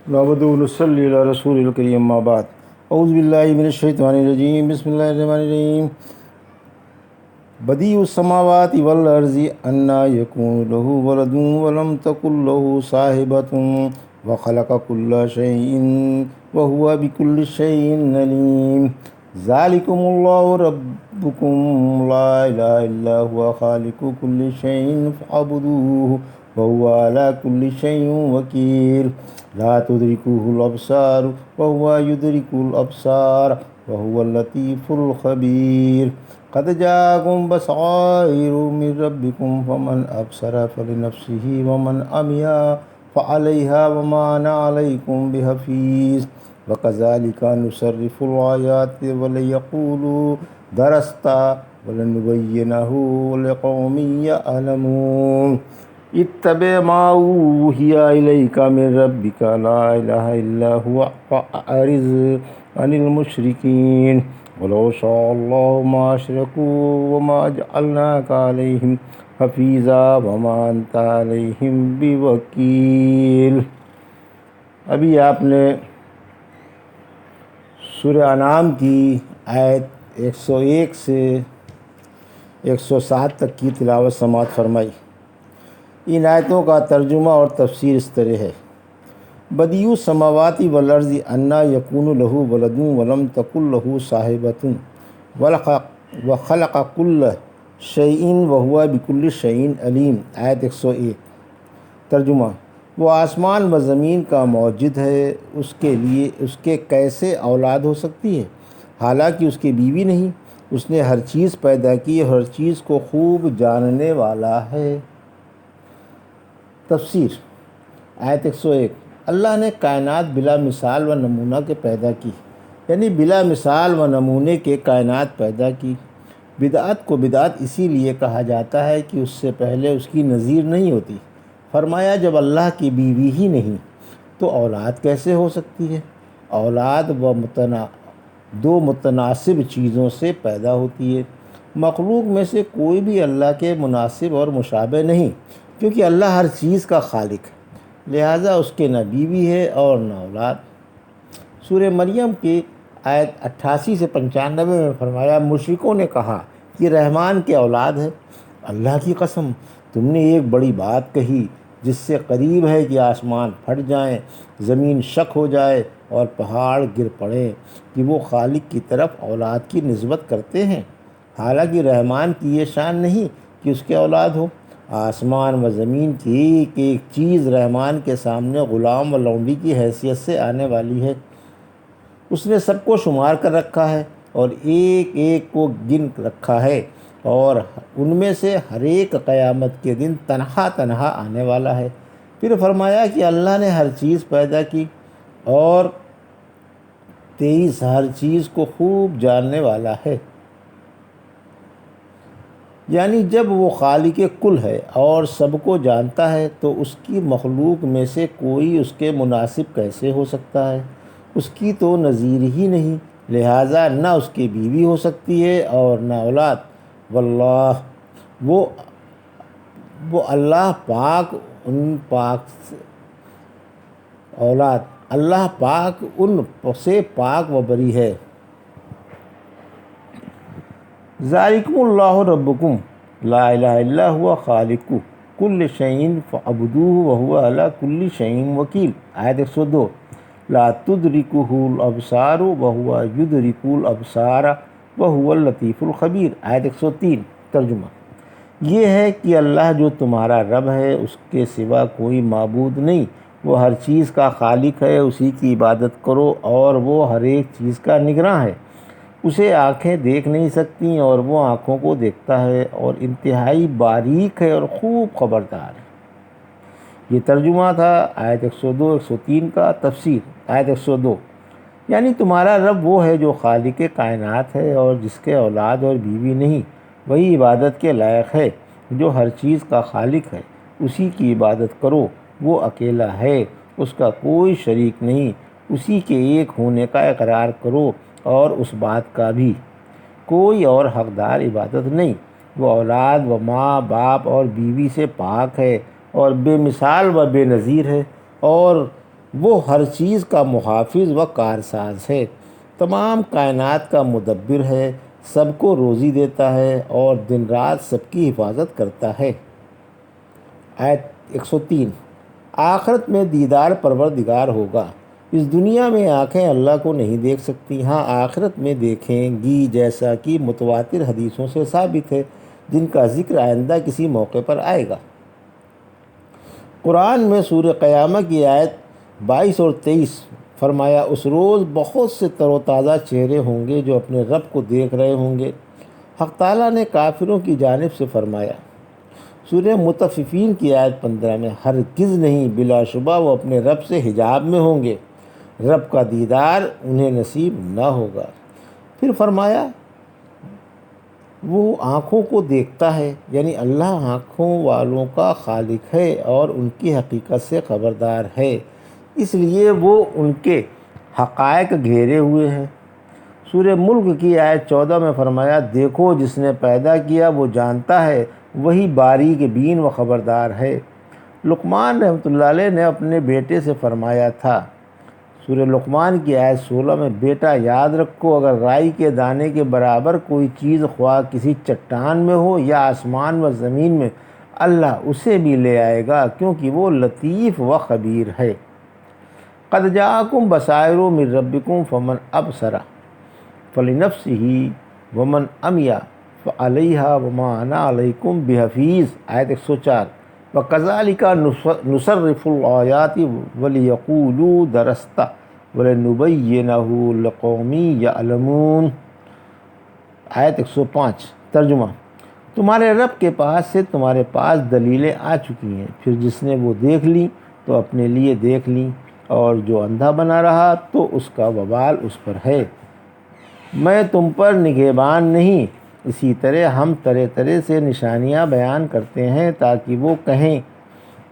نعبد و نصلی علی رسول الکریم اما بعد اعوذ باللہ من الشیطان الرجیم بسم اللہ الرحمن الرحیم بدیع السماوات والارض انا یکون له ولد ولم تکن له صاحبۃ وخلق کل شیء وهو بكل شیء علیم ذالکم اللہ ربکم لا الہ الا هو خالق کل شیء فاعبدوہ وهو على كل شيء وكيل لا تدركه الأبصار وهو يدرك الأبصار وهو اللطيف الخبير قد جاءكم بصائر من ربكم فمن أبصر فلنفسه ومن عمي فعليها وما أنا عليكم بحفيظ وكذلك نصرف الآيات وليقولوا درست ولنبينه لقوم يعلمون اتبع ما اوحی الیک من ربک لا الہ الا هو فاعرض عن المشرکین ولو شاء اللہ ما اشرکوا وما جعلناک علیہم حفیظا وما انت علیہم بوکیل۔ ابھی آپ نے سورہ انعام کی آیت 101 سے 107 تک کی تلاوت سماعت فرمائی۔ ان آیتوں کا ترجمہ اور تفسیر اس طرح ہے: بدیع السماوات والارض انا یکون له ولد ولم تکن له صاحبۃ وخلق کل شیء وهو بكل شیء علیم۔ آیت 101۔ ترجمہ: وہ آسمان و زمین کا موجد ہے، اس کے لیے اس کے کیسے اولاد ہو سکتی ہے، حالانکہ اس کی بیوی نہیں۔ اس نے ہر چیز پیدا کی اور ہر چیز کو خوب جاننے والا ہے۔ تفسیر: آیت 101: اللہ نے کائنات بلا مثال و نمونہ کے پیدا کی، یعنی بلا مثال و نمونے کے کائنات پیدا کی۔ بدعت کو بدعت اسی لیے کہا جاتا ہے کہ اس سے پہلے اس کی نظیر نہیں ہوتی۔ فرمایا جب اللہ کی بیوی ہی نہیں تو اولاد کیسے ہو سکتی ہے؟ اولاد دو متناسب چیزوں سے پیدا ہوتی ہے۔ مخلوق میں سے کوئی بھی اللہ کے مناسب اور مشابہ نہیں، کیونکہ اللہ ہر چیز کا خالق ہے، لہٰذا اس کے نہ بیوی ہے اور نہ اولاد۔ سورہ مریم کی آیت 88 سے 95 میں فرمایا مشرکوں نے کہا کہ رحمان کے اولاد ہے۔ اللہ کی قسم، تم نے ایک بڑی بات کہی جس سے قریب ہے کہ آسمان پھٹ جائیں، زمین شک ہو جائے اور پہاڑ گر پڑیں کہ وہ خالق کی طرف اولاد کی نسبت کرتے ہیں، حالانکہ رحمان کی یہ شان نہیں کہ اس کے اولاد ہو۔ آسمان و زمین کی ایک ایک چیز رحمان کے سامنے غلام و لونڈی کی حیثیت سے آنے والی ہے۔ اس نے سب کو شمار کر رکھا ہے اور ایک ایک کو گن رکھا ہے، اور ان میں سے ہر ایک قیامت کے دن تنہا تنہا آنے والا ہے۔ پھر فرمایا کہ اللہ نے ہر چیز پیدا کی اور 23 ہر چیز کو خوب جاننے والا ہے، یعنی جب وہ خالق کل ہے اور سب کو جانتا ہے تو اس کی مخلوق میں سے کوئی اس کے مناسب کیسے ہو سکتا ہے؟ اس کی تو نظیر ہی نہیں، لہٰذا نہ اس کی بیوی ہو سکتی ہے اور نہ اولاد۔ واللہ وہ اللہ پاک اولاد، اللہ پاک ان سے پاک و بری ہے۔ ذالکم اللہ ربکم لا الہ الا هو خالق کل شیء فاعبدوہ وہو علی کل شیء وکیل۔ آیت 102: لا تدرکہ الابصار وہو یدرک الابصار وہو اللطیف الخبیر۔ آیت 103۔ ترجمہ: یہ ہے کہ اللہ جو تمہارا رب ہے، اس کے سوا کوئی معبود نہیں، وہ ہر چیز کا خالق ہے، اسی کی عبادت کرو، اور وہ ہر ایک چیز کا نگراں ہے۔ اسے آنکھیں دیکھ نہیں سکتیں اور وہ آنکھوں کو دیکھتا ہے، اور انتہائی باریک ہے اور خوب خبردار ہے۔ یہ ترجمہ تھا آیت 102-103 کا۔ تفسیر: آیت 102: یعنی تمہارا رب وہ ہے جو خالق کائنات ہے اور جس کے اولاد اور بیوی نہیں، وہی عبادت کے لائق ہے، جو ہر چیز کا خالق ہے، اسی کی عبادت کرو، وہ اکیلا ہے، اس کا کوئی شریک نہیں، اسی کے ایک ہونے کا اقرار کرو اور اس بات کا بھی کوئی اور حقدار عبادت نہیں۔ وہ اولاد و ماں باپ اور بیوی سے پاک ہے اور بے مثال و بے نظیر ہے، اور وہ ہر چیز کا محافظ و کارساز ہے، تمام کائنات کا مدبر ہے، سب کو روزی دیتا ہے اور دن رات سب کی حفاظت کرتا ہے۔ آیت 103۔ آخرت میں دیدار پروردگار ہوگا۔ اس دنیا میں آنکھیں اللہ کو نہیں دیکھ سکتی، ہاں آخرت میں دیکھیں گی، جیسا کہ متواتر حدیثوں سے ثابت ہے، جن کا ذکر آئندہ کسی موقع پر آئے گا۔ قرآن میں سورہ قیامہ کی آیت 22 اور 23 فرمایا، اس روز بہت سے تر و تازہ چہرے ہوں گے جو اپنے رب کو دیکھ رہے ہوں گے۔ حق تعالیٰ نے کافروں کی جانب سے فرمایا، سورہ مطففین کی آیت 15 میں، ہرگز نہیں، بلا شبہ وہ اپنے رب سے حجاب میں ہوں گے، رب کا دیدار انہیں نصیب نہ ہوگا۔ پھر فرمایا وہ آنکھوں کو دیکھتا ہے، یعنی اللہ آنکھوں والوں کا خالق ہے اور ان کی حقیقت سے خبردار ہے، اس لیے وہ ان کے حقائق گھیرے ہوئے ہیں۔ سورہ ملک کی آیت 14 میں فرمایا، دیکھو جس نے پیدا کیا وہ جانتا ہے، وہی باریک بین و خبردار ہے۔ لقمان رحمۃ اللہ علیہ نے اپنے بیٹے سے فرمایا تھا، سورہ لقمان کی آیت 16 میں، بیٹا یاد رکھو، اگر رائی کے دانے کے برابر کوئی چیز خواہ کسی چٹان میں ہو یا آسمان و زمین میں، اللہ اسے بھی لے آئے گا، کیونکہ وہ لطیف و خبیر ہے۔ قد جاءکم بصائر من ربکم فمن ابصر فلنفسہ ومن عمی فعلیہا وما انا علیکم بحفیظ، آیت 104۔ وَكَذَلِكَ نُصَرِّفُ الْآيَاتِ وَلِيَقُولُوا دَرَسْتَ وَلِنُبَيِّنَهُ لِقَوْمٍ يَعْلَمُونَ، آیت 105۔ ترجمہ، تمہارے رب کے پاس سے تمہارے پاس دلیلیں آ چکی ہیں، پھر جس نے وہ دیکھ لیں تو اپنے لیے دیکھ لیں، اور جو اندھا بنا رہا تو اس کا وبال اس پر ہے۔ میں تم پر نگہبان نہیں، اسی طرح ہم طرح طرح سے نشانیاں بیان کرتے ہیں تاکہ وہ کہیں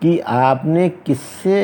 کہ آپ نے کس سے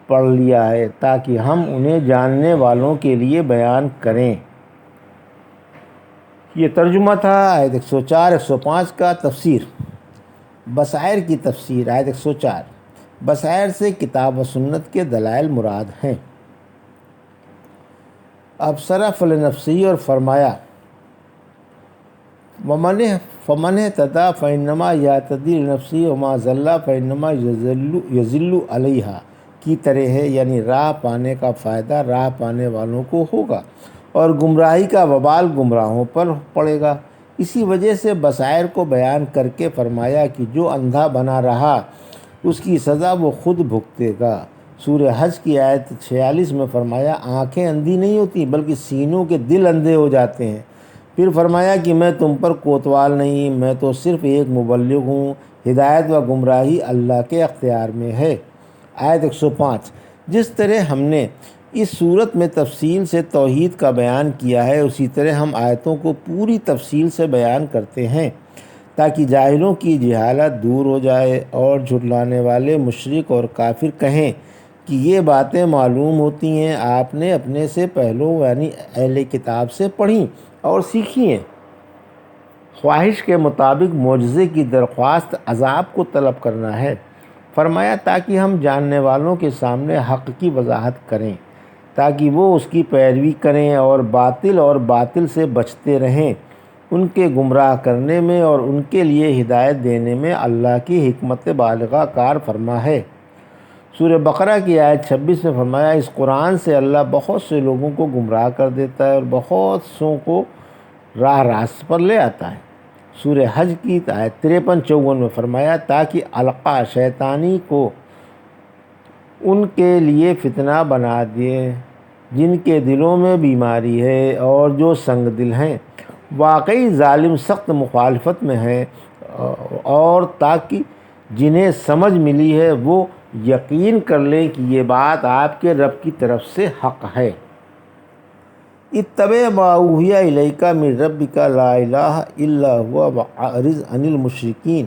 پڑھ لیا ہے، تاکہ ہم انہیں جاننے والوں کے لیے بیان کریں۔ یہ ترجمہ تھا آیت 104 105 کا۔ تفسیر، بصائر کی تفسیر۔ آیت 104، بصائر سے کتاب و سنت کے دلائل مراد ہیں۔ ابصرہ فلنفسی، اور فرمایا فمن اہتدی فانما یہتدی لنفسہ وما ضل فانما یضل علیہا کی طرح ہے، یعنی راہ پانے کا فائدہ راہ پانے والوں کو ہوگا اور گمراہی کا وبال گمراہوں پر پڑے گا۔ اسی وجہ سے بصائر کو بیان کر کے فرمایا کہ جو اندھا بنا رہا اس کی سزا وہ خود بھگتے گا۔ سورہ حج کی آیت 46 میں فرمایا، آنکھیں اندھی نہیں ہوتی بلکہ سینوں کے دل اندھے ہو جاتے ہیں۔ پھر فرمایا کہ میں تم پر کوتوال نہیں، میں تو صرف ایک مبلغ ہوں، ہدایت و گمراہی اللہ کے اختیار میں ہے۔ آیت 105۔ جس طرح ہم نے اس صورت میں تفصیل سے توحید کا بیان کیا ہے، اسی طرح ہم آیتوں کو پوری تفصیل سے بیان کرتے ہیں تاکہ جاہلوں کی جہالت دور ہو جائے اور جھٹلانے والے مشرک اور کافر کہیں کہ یہ باتیں معلوم ہوتی ہیں، آپ نے اپنے سے پہلوں یعنی اہل کتاب سے پڑھیں اور سیکھی ہیں۔ خواہش کے مطابق معجزے کی درخواست عذاب کو طلب کرنا ہے۔ فرمایا تاکہ ہم جاننے والوں کے سامنے حق کی وضاحت کریں، تاکہ وہ اس کی پیروی کریں اور باطل سے بچتے رہیں۔ ان کے گمراہ کرنے میں اور ان کے لیے ہدایت دینے میں اللہ کی حکمت بالغہ کار فرما ہے۔ سورہ بقرہ کی آیت 26 میں فرمایا، اس قرآن سے اللہ بہت سے لوگوں کو گمراہ کر دیتا ہے اور بہت سوں کو راہ راست پر لے آتا ہے۔ سورہ حج کی آیت 53-54 میں فرمایا، تاکہ القا شیطانی کو ان کے لیے فتنہ بنا دے جن کے دلوں میں بیماری ہے اور جو سنگ دل ہیں، واقعی ظالم سخت مخالفت میں ہیں، اور تاکہ جنہیں سمجھ ملی ہے وہ یقین کر لیں کہ یہ بات آپ کے رب کی طرف سے حق ہے۔ اتبع ما اوحی الیک من ربک لا الہ الا هو واعرض عن المشرکین،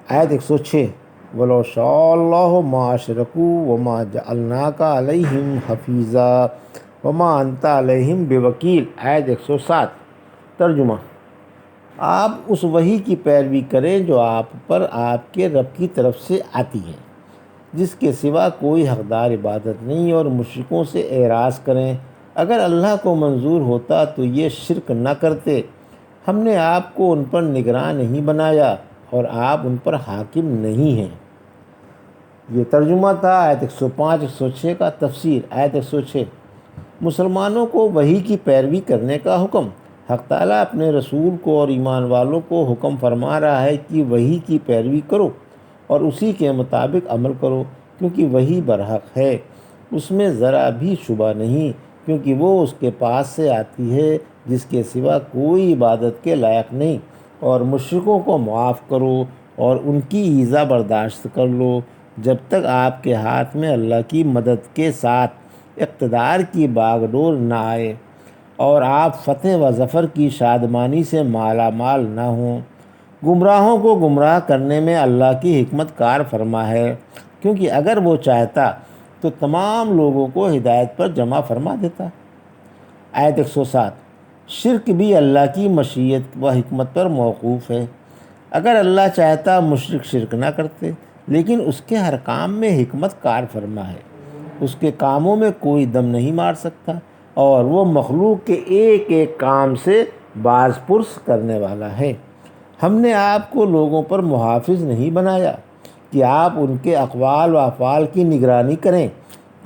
آیت 106۔ وَلَوْ شَاءَ اللَّهُ مَا أَشْرَكُوا وَمَا جَعَلْنَاكَ عَلَيْهِمْ حَفِيظًا وَمَا أَنْتَ عَلَيْهِمْ بِوَكِيلٍ، آیت 107۔ ترجمہ، آپ اس وحی کی پیروی کریں جو آپ پر آپ کے رب کی طرف سے آتی ہے، جس کے سوا کوئی حقدار عبادت نہیں، اور مشرکوں سے اعراض کریں اگر اللہ کو منظور ہوتا تو یہ شرک نہ کرتے، ہم نے آپ کو ان پر نگراں نہیں بنایا اور آپ ان پر حاکم نہیں ہیں۔ یہ ترجمہ تھا آیت 105 106 کا۔ تفسیر آیت 106، مسلمانوں کو وحی کی پیروی کرنے کا حکم۔ حق تعالیٰ اپنے رسول کو اور ایمان والوں کو حکم فرما رہا ہے کہ وحی کی پیروی کرو اور اسی کے مطابق عمل کرو، کیونکہ وحی برحق ہے، اس میں ذرا بھی شبہ نہیں، کیونکہ وہ اس کے پاس سے آتی ہے جس کے سوا کوئی عبادت کے لائق نہیں، اور مشرکوں کو معاف کرو اور ان کی ایذا برداشت کر لو جب تک آپ کے ہاتھ میں اللہ کی مدد کے ساتھ اقتدار کی باغ ڈور نہ آئے اور آپ فتح و ظفر کی شادمانی سے مالا مال نہ ہوں۔ گمراہوں کو گمراہ کرنے میں اللہ کی حکمت کار فرما ہے، کیونکہ اگر وہ چاہتا تو تمام لوگوں کو ہدایت پر جمع فرما دیتا۔ آیت 107، شرک بھی اللہ کی مشیت و حکمت پر موقوف ہے۔ اگر اللہ چاہتا مشرک شرک نہ کرتے، لیکن اس کے ہر کام میں حکمت کار فرما ہے، اس کے کاموں میں کوئی دم نہیں مار سکتا، اور وہ مخلوق کے ایک ایک کام سے باز پرس کرنے والا ہے۔ ہم نے آپ کو لوگوں پر محافظ نہیں بنایا کہ آپ ان کے اقوال و افعال کی نگرانی کریں،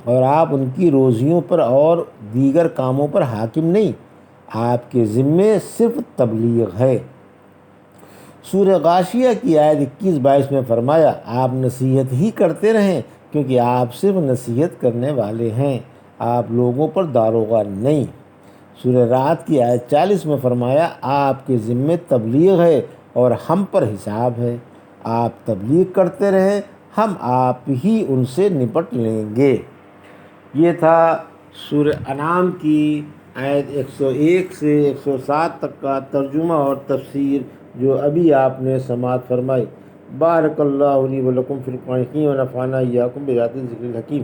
اور آپ ان کی روزیوں پر اور دیگر کاموں پر حاکم نہیں، آپ کے ذمے صرف تبلیغ ہے۔ سورہ غاشیہ کی آیت 21-22 میں فرمایا، آپ نصیحت ہی کرتے رہیں کیونکہ آپ صرف نصیحت کرنے والے ہیں، آپ لوگوں پر داروغہ نہیں۔ سورہ رعد کی آیت 40 میں فرمایا، آپ کے ذمے تبلیغ ہے اور ہم پر حساب ہے، آپ تبلیغ کرتے رہیں، ہم آپ ہی ان سے نپٹ لیں گے۔ یہ تھا سورہ انعام کی آیت 101 سے 107 تک کا ترجمہ اور تفسیر جو ابھی آپ نے سماعت فرمائی۔ بارک اللہ لی و لکم فی القرآن الحکیم و نفعنا ایاکم بآیات الذکر الحکیم۔